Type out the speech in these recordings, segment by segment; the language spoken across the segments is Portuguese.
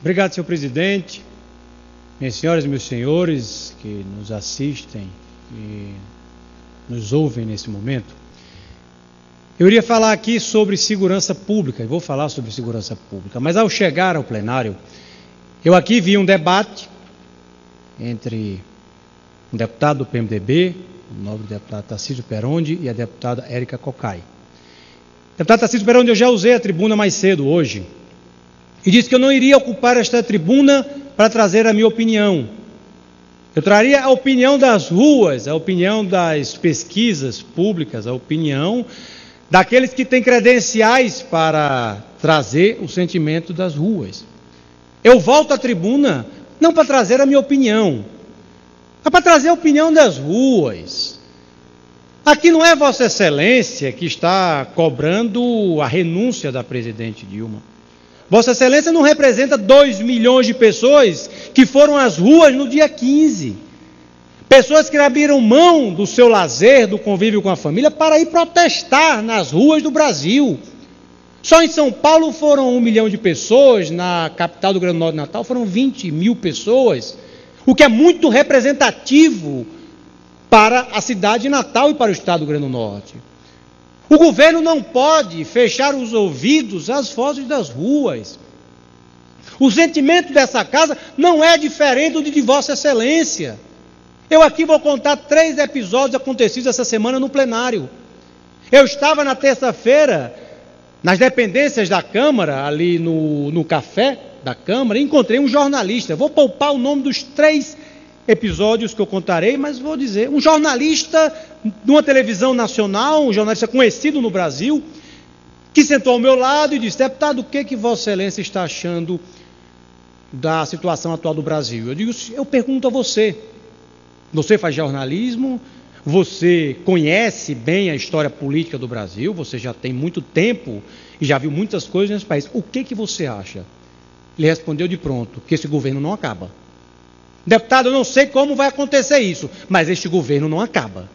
Obrigado, senhor presidente, minhas senhoras e meus senhores que nos assistem e nos ouvem nesse momento. Eu iria falar aqui sobre segurança pública, e vou falar sobre segurança pública, mas ao chegar ao plenário, eu aqui vi um debate entre um deputado do PMDB, o nobre deputado Tarcísio Peronde, e a deputada Érica Cocai. Deputado Tarcísio Peronde, eu já usei a tribuna mais cedo hoje, e disse que eu não iria ocupar esta tribuna para trazer a minha opinião. Eu traria a opinião das ruas, a opinião das pesquisas públicas, a opinião daqueles que têm credenciais para trazer o sentimento das ruas. Eu volto à tribuna não para trazer a minha opinião, mas para trazer a opinião das ruas. Aqui não é Vossa Excelência que está cobrando a renúncia da presidente Dilma. Vossa Excelência não representa 2 milhões de pessoas que foram às ruas no dia 15. Pessoas que abriram mão do seu lazer, do convívio com a família, para ir protestar nas ruas do Brasil. Só em São Paulo foram 1 milhão de pessoas, na capital do Rio Grande do Norte, Natal, foram 20 mil pessoas, o que é muito representativo para a cidade de Natal e para o estado do Rio Grande do Norte. O governo não pode fechar os ouvidos às vozes das ruas. O sentimento dessa casa não é diferente do de Vossa Excelência. Eu aqui vou contar 3 episódios acontecidos essa semana no plenário. Eu estava na terça-feira nas dependências da Câmara, ali no café da Câmara, e encontrei um jornalista. Vou poupar o nome dos 3 episódios que eu contarei, mas vou dizer, um jornalista de uma televisão nacional, um jornalista conhecido no Brasil, que sentou ao meu lado e disse: deputado, o que Vossa Excelência está achando da situação atual do Brasil? Eu digo, eu pergunto a você, você faz jornalismo, você conhece bem a história política do Brasil, você já tem muito tempo e já viu muitas coisas nesse país, o que você acha? Ele respondeu de pronto, que esse governo não acaba. Deputado, eu não sei como vai acontecer isso, mas este governo não acaba.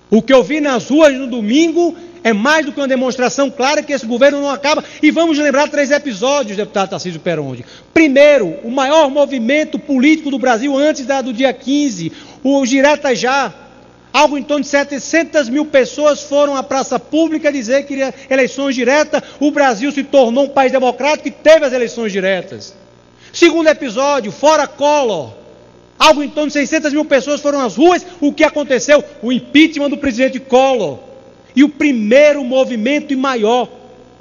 O que eu vi nas ruas no domingo é mais do que uma demonstração clara que esse governo não acaba. E vamos lembrar 3 episódios, deputado Tarcísio Peronde. Primeiro, o maior movimento político do Brasil antes do dia 15, o Direta Já. Algo em torno de 700 mil pessoas foram à praça pública dizer que queria eleições diretas. O Brasil se tornou um país democrático e teve as eleições diretas. Segundo episódio, fora Collor. Algo em torno de 600 mil pessoas foram às ruas. O que aconteceu? O impeachment do presidente Collor. E o primeiro movimento e maior,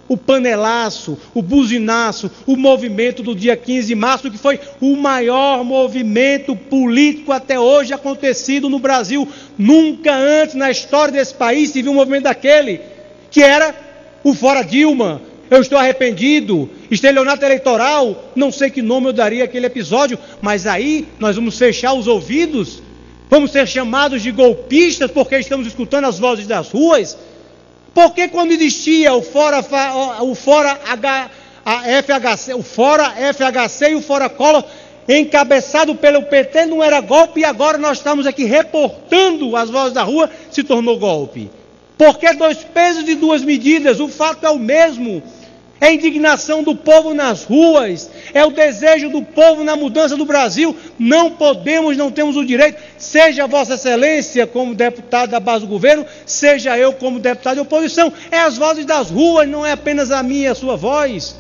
o panelaço, o buzinaço, o movimento do dia 15 de março, que foi o maior movimento político até hoje acontecido no Brasil. Nunca antes na história desse país se viu um movimento daquele, que era o Fora Dilma. Eu estou arrependido, estelionato eleitoral, não sei que nome eu daria àquele episódio, mas aí nós vamos fechar os ouvidos, vamos ser chamados de golpistas porque estamos escutando as vozes das ruas. Porque quando existia o Fora FHC e o Fora Collor, encabeçado pelo PT, não era golpe, e agora nós estamos aqui reportando as vozes da rua, se tornou golpe. Porque 2 pesos e 2 medidas, o fato é o mesmo. É a indignação do povo nas ruas, é o desejo do povo na mudança do Brasil. Não podemos, não temos o direito, seja Vossa Excelência como deputado da base do governo, seja eu como deputado de oposição. É as vozes das ruas, não é apenas a minha e a sua voz.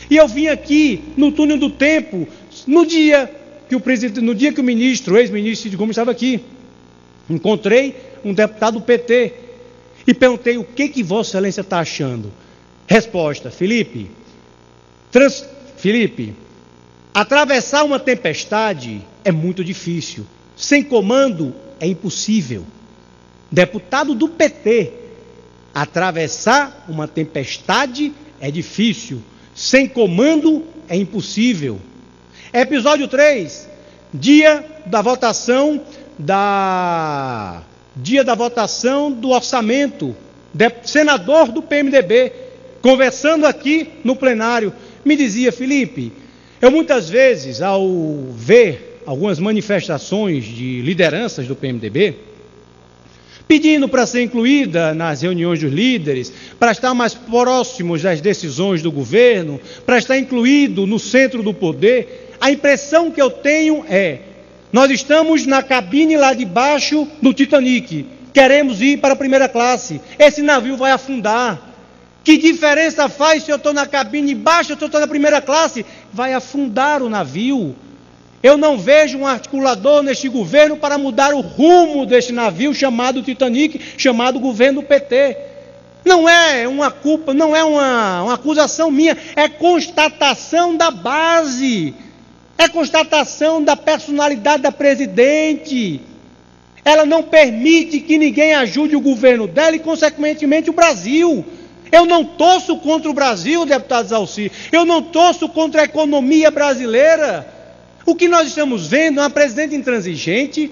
E eu vim aqui no túnel do tempo, no dia que o ministro, o ex-ministro Cid Gomes estava aqui. Encontrei um deputado do PT e perguntei o que Vossa Excelência está achando. Resposta: Felipe, atravessar uma tempestade é muito difícil. Sem comando é impossível. Deputado do PT, atravessar uma tempestade é difícil. Sem comando é impossível. Episódio 3, dia da votação do orçamento, senador do PMDB, conversando aqui no plenário, me dizia: Felipe, eu muitas vezes, ao ver algumas manifestações de lideranças do PMDB, pedindo para ser incluída nas reuniões dos líderes, para estar mais próximos das decisões do governo, para estar incluído no centro do poder. A impressão que eu tenho é: nós estamos na cabine lá de baixo do Titanic, queremos ir para a primeira classe, esse navio vai afundar. Que diferença faz se eu estou na cabine baixa ou se eu estou na primeira classe? Vai afundar o navio. Eu não vejo um articulador neste governo para mudar o rumo deste navio chamado Titanic, chamado governo PT. Não é uma culpa, não é uma acusação minha, é constatação da base, é constatação da personalidade da presidente. Ela não permite que ninguém ajude o governo dela e, consequentemente, o Brasil. Eu não torço contra o Brasil, deputado Zalci, eu não torço contra a economia brasileira. O que nós estamos vendo é uma presidente intransigente,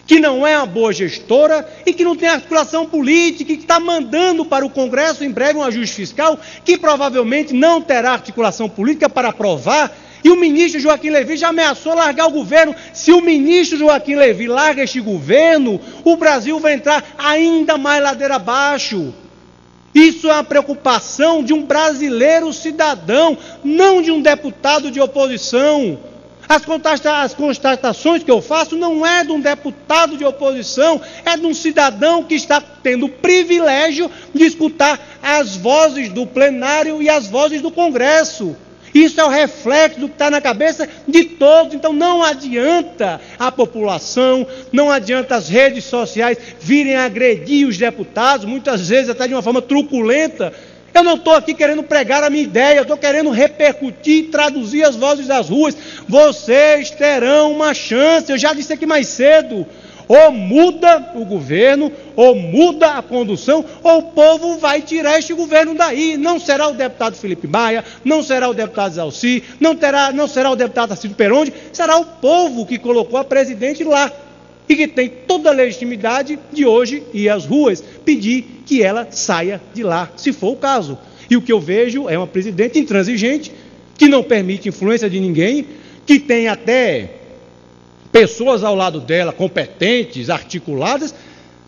que não é uma boa gestora e que não tem articulação política, e que está mandando para o Congresso em breve um ajuste fiscal que provavelmente não terá articulação política para aprovar. E o ministro Joaquim Levy já ameaçou largar o governo. Se o ministro Joaquim Levy larga este governo, o Brasil vai entrar ainda mais ladeira abaixo. Isso é uma preocupação de um brasileiro cidadão, não de um deputado de oposição. As constatações que eu faço não é de um deputado de oposição, é de um cidadão que está tendo o privilégio de escutar as vozes do plenário e as vozes do Congresso. Isso é o reflexo do que está na cabeça de todos. Então não adianta a população, não adianta as redes sociais virem agredir os deputados, muitas vezes até de uma forma truculenta. Eu não estou aqui querendo pregar a minha ideia, eu estou querendo repercutir, traduzir as vozes das ruas. Vocês terão uma chance, eu já disse aqui mais cedo. Ou muda o governo, ou muda a condução, ou o povo vai tirar este governo daí. Não será o deputado Felipe Maia, não será o deputado Zalci, não será o deputado Tarcísio Peronde, será o povo que colocou a presidente lá. E que tem toda a legitimidade de hoje ir às ruas pedir que ela saia de lá, se for o caso. E o que eu vejo é uma presidente intransigente, que não permite influência de ninguém, que tem até pessoas ao lado dela, competentes, articuladas,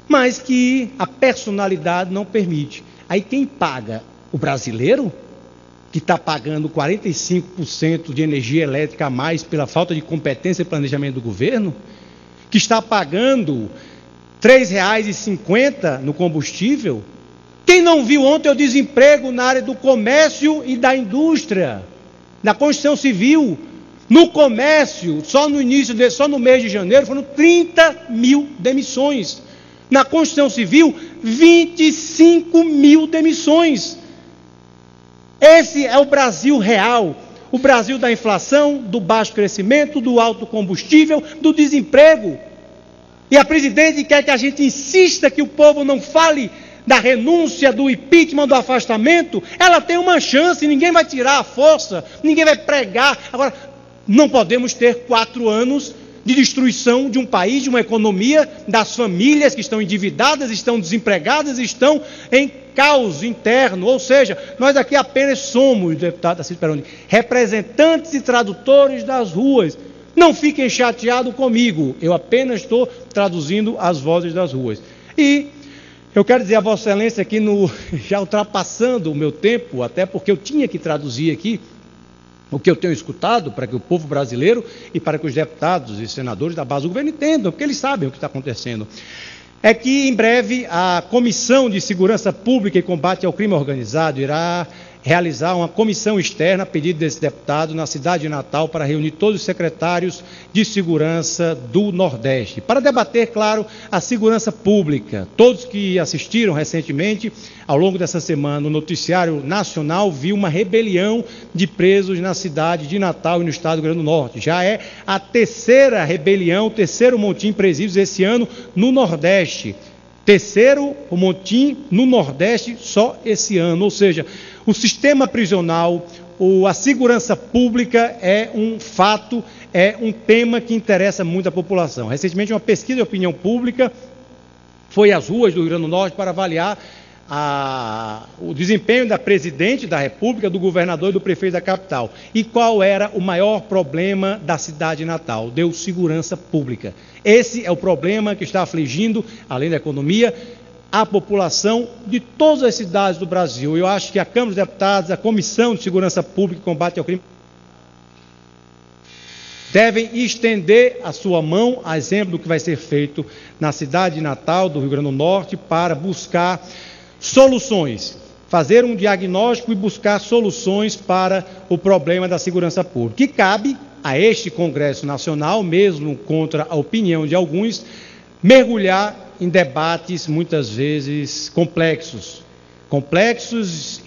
mas que a personalidade não permite. Aí quem paga? O brasileiro, que está pagando 45% de energia elétrica a mais pela falta de competência e planejamento do governo, que está pagando R$ 3,50 no combustível. Quem não viu ontem o desemprego na área do comércio e da indústria, na construção civil, no comércio, só no mês de janeiro, foram 30 mil demissões. Na construção civil, 25 mil demissões. Esse é o Brasil real. O Brasil da inflação, do baixo crescimento, do alto combustível, do desemprego. E a presidente quer que a gente insista que o povo não fale da renúncia, do impeachment, do afastamento. Ela tem uma chance, ninguém vai tirar a força, ninguém vai pregar. Agora, não podemos ter 4 anos de destruição de um país, de uma economia, das famílias que estão endividadas, estão desempregadas, estão em caos interno. Ou seja, nós aqui apenas somos, deputado Tarcísio Peronde, representantes e tradutores das ruas. Não fiquem chateados comigo, eu apenas estou traduzindo as vozes das ruas. E eu quero dizer a Vossa Excelência aqui, já ultrapassando o meu tempo, até porque eu tinha que traduzir aqui o que eu tenho escutado, para que o povo brasileiro e para que os deputados e senadores da base do governo entendam, porque eles sabem o que está acontecendo. É que, em breve, a Comissão de Segurança Pública e Combate ao Crime Organizado irá realizar uma comissão externa, a pedido desse deputado, na cidade de Natal, para reunir todos os secretários de segurança do Nordeste, para debater, claro, a segurança pública. Todos que assistiram recentemente, ao longo dessa semana, o noticiário nacional viu uma rebelião de presos na cidade de Natal e no estado do Rio Grande do Norte. Já é a terceira rebelião, o terceiro motim presídios esse ano no Nordeste. Terceiro o motim no Nordeste só esse ano, ou seja, o sistema prisional, a segurança pública é um fato, é um tema que interessa muito a população. Recentemente, uma pesquisa de opinião pública foi às ruas do Rio Grande do Norte para avaliar o desempenho da presidente da República, do governador e do prefeito da capital. E qual era o maior problema da cidade de Natal? Deu segurança pública. Esse é o problema que está afligindo, além da economia, a população de todas as cidades do Brasil. Eu acho que a Câmara dos Deputados, a Comissão de Segurança Pública e Combate ao Crime, devem estender a sua mão, a exemplo do que vai ser feito na cidade de Natal, do Rio Grande do Norte, para buscar soluções, fazer um diagnóstico e buscar soluções para o problema da segurança pública. Que cabe a este Congresso Nacional, mesmo contra a opinião de alguns, mergulhar em debates muitas vezes complexos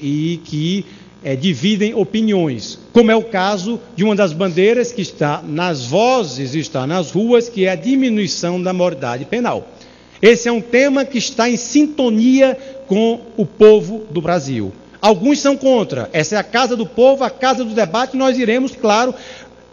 e que dividem opiniões, como é o caso de uma das bandeiras que está nas vozes, está nas ruas, que é a diminuição da maioridade penal. Esse é um tema que está em sintonia com o povo do Brasil. Alguns são contra. Essa é a casa do povo, a casa do debate. Nós iremos, claro,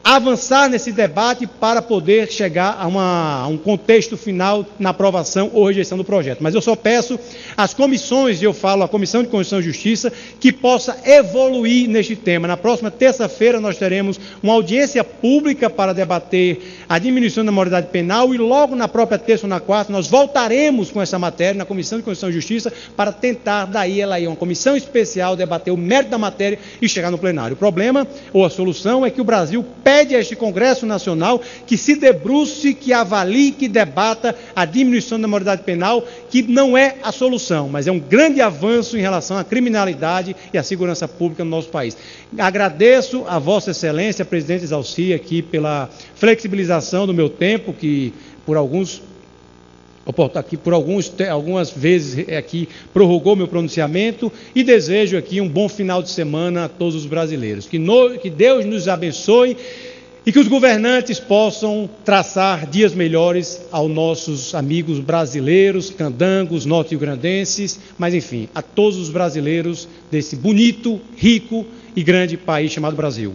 avançar nesse debate para poder chegar a um contexto final na aprovação ou rejeição do projeto. Mas eu só peço às comissões, e eu falo à Comissão de Constituição e Justiça, que possa evoluir neste tema. Na próxima terça-feira nós teremos uma audiência pública para debater a diminuição da maioridade penal e logo na própria terça ou na quarta nós voltaremos com essa matéria na Comissão de Constituição e Justiça para tentar, daí ela ir uma comissão especial, debater o mérito da matéria e chegar no plenário. O problema, ou a solução, é que o Brasil pede a este Congresso Nacional que se debruce, que avalie, que debata a diminuição da maioridade penal, que não é a solução, mas é um grande avanço em relação à criminalidade e à segurança pública no nosso país. Agradeço a Vossa Excelência, presidente Exalci, aqui pela flexibilização do meu tempo, que algumas vezes aqui prorrogou meu pronunciamento, e desejo aqui um bom final de semana a todos os brasileiros. Que Deus nos abençoe e que os governantes possam traçar dias melhores aos nossos amigos brasileiros, candangos, norte-riograndenses, mas enfim, a todos os brasileiros desse bonito, rico e grande país chamado Brasil.